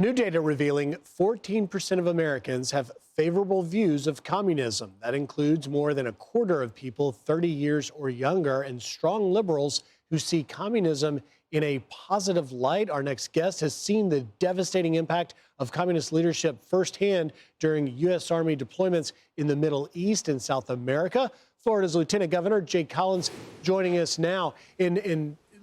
New data revealing 14% of Americans have favorable views of communism. That includes more than a quarter of people 30 years or younger and strong liberals who see communism in a positive light. Our next guest has seen the devastating impact of communist leadership firsthand during U.S. Army deployments in the Middle East and South America. Florida's Lieutenant Governor Jake Collins joining us now.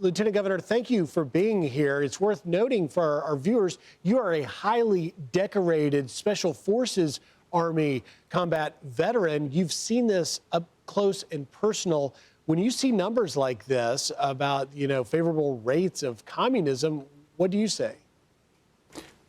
Lieutenant Governor, thank you for being here. It's worth noting for our viewers, you are a highly decorated Special Forces Army combat veteran. You've seen this up close and personal. When you see numbers like this about, favorable rates of communism, what do you say?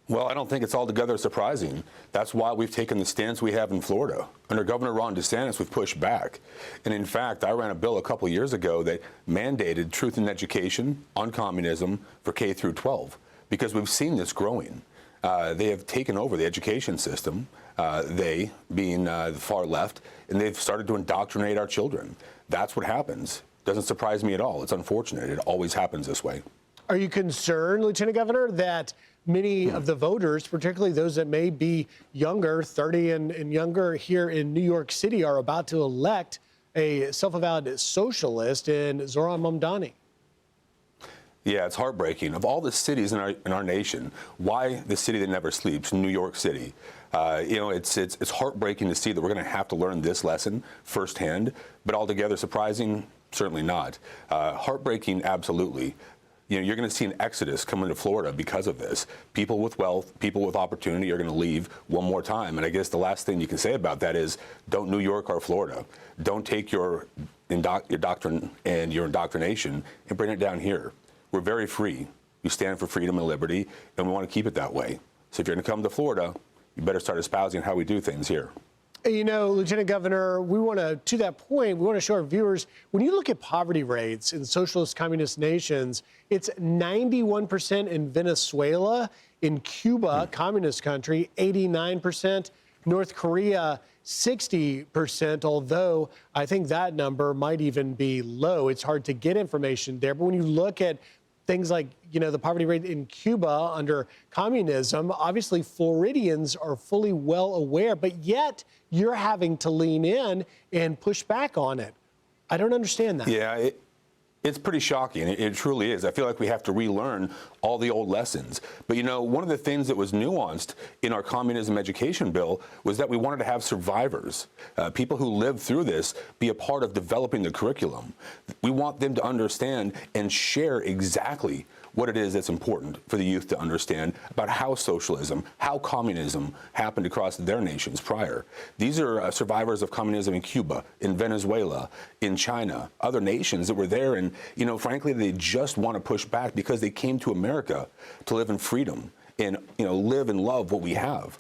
Well, I don't think it's altogether surprising. That's why we've taken the stance we have in Florida. Under Governor Ron DeSantis, we've pushed back. And in fact, I ran a bill a couple of years ago that mandated truth in education on communism for K through 12, because we've seen this growing. They have taken over the education system, they being the far left, and they've started to indoctrinate our children. That's what happens. Doesn't surprise me at all. It's unfortunate. It always happens this way. Are you concerned, Lieutenant Governor, that many of the voters, particularly those that may be younger, 30 and younger here in New York City, are about to elect a self-avowed socialist in Zohran Mamdani? Yeah, it's heartbreaking. Of all the cities in our nation, why the city that never sleeps, New York City? It's heartbreaking to see that we're going to have to learn this lesson firsthand, but altogether surprising, certainly not. Heartbreaking, absolutely. You're going to see an exodus come into Florida because of this. People with wealth, people with opportunity are going to leave one more time. And I guess the last thing you can say about that is don't New York or Florida. Don't take your doctrine and your indoctrination and bring it down here. We're very free. We stand for freedom and liberty, and we want to keep it that way. So if you're going to come to Florida, you better start espousing how we do things here. Lieutenant Governor, to that point, we want to show our viewers, when you look at poverty rates in socialist communist nations, it's 91% in Venezuela, in Cuba, communist country, 89%, North Korea, 60%, although I think that number might even be low. It's hard to get information there. But when you look at things like, the poverty rate in Cuba under communism, obviously Floridians are fully well aware, but yet you're having to lean in and push back on it. I don't understand that. Yeah, it's pretty shocking. It truly is. I feel like we have to relearn all the old lessons. But, one of the things that was nuanced in our communism education bill was that we wanted to have survivors, people who lived through this, be a part of developing the curriculum. We want them to understand and share exactly what it is that's important for the youth to understand about how socialism, how communism happened across their nations prior. These are survivors of communism in Cuba, in Venezuela, in China, other nations that were there. And, frankly, they just want to push back because they came to America to live in freedom and, live and love what we have.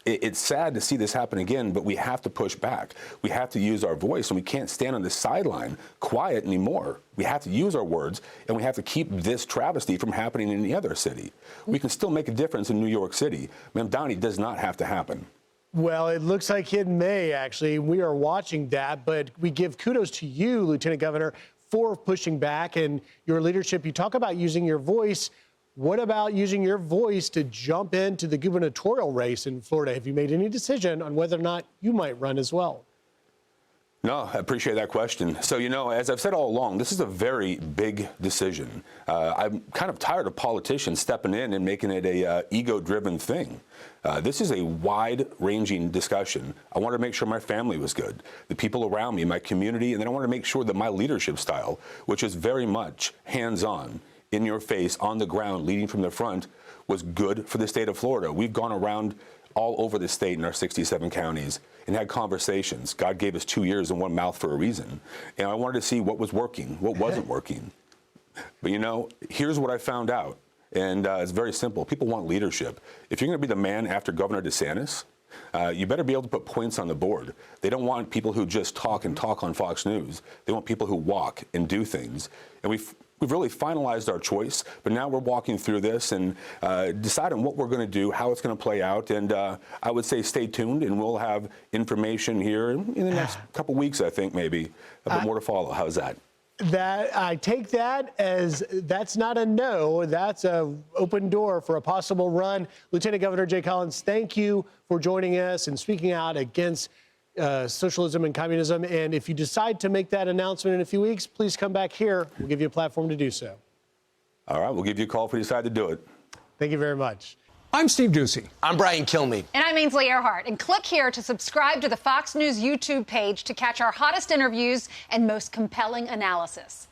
It's sad to see this happen again, but we have to push back. We have to use our voice, and we can't stand on the sideline quiet anymore. We have to use our words, and we have to keep this travesty from happening in any other city. We can still make a difference in New York City. Mamdani does not have to happen. Well, it looks like it may, actually. We are watching that, but we give kudos to you, Lieutenant Governor, for pushing back and your leadership. You talk about using your voice. What about using your voice to jump into the gubernatorial race in Florida? Have you made any decision on whether or not you might run as well? No, I appreciate that question. So, as I've said all along, this is a very big decision. I'm kind of tired of politicians stepping in and making it a ego-driven thing. This is a wide-ranging discussion. I wanted to make sure my family was good, the people around me, my community, and then I wanted to make sure that my leadership style, which is very much hands-on, in your face, on the ground, leading from the front, was good for the state of Florida. We've gone around all over the state in our 67 counties and had conversations. God gave us 2 ears and one mouth for a reason. And I wanted to see what was working, what wasn't working. But here's what I found out. And it's very simple. People want leadership. If you're going to be the man after Governor DeSantis, you better be able to put points on the board. They don't want people who just talk and talk on Fox News. They want people who walk and do things. And we've really finalized our choice, but now we're walking through this and deciding what we're going to do, how it's going to play out. And I would say stay tuned, and we'll have information here in the next couple weeks, I think, maybe. A bit more to follow. How's that? That I take that as that's not a no. That's a open door for a possible run. Lieutenant Governor Jay Collins, thank you for joining us and speaking out against socialism and communism. And if you decide to make that announcement in a few weeks, please come back here. We'll give you a platform to do so. All right, we'll give you a call if we decide to do it. Thank you very much. I'm Steve Doocy. I'm Brian Kilmeade. And I'm Ainsley Earhart. And click here to subscribe to the Fox News YouTube page to catch our hottest interviews and most compelling analysis.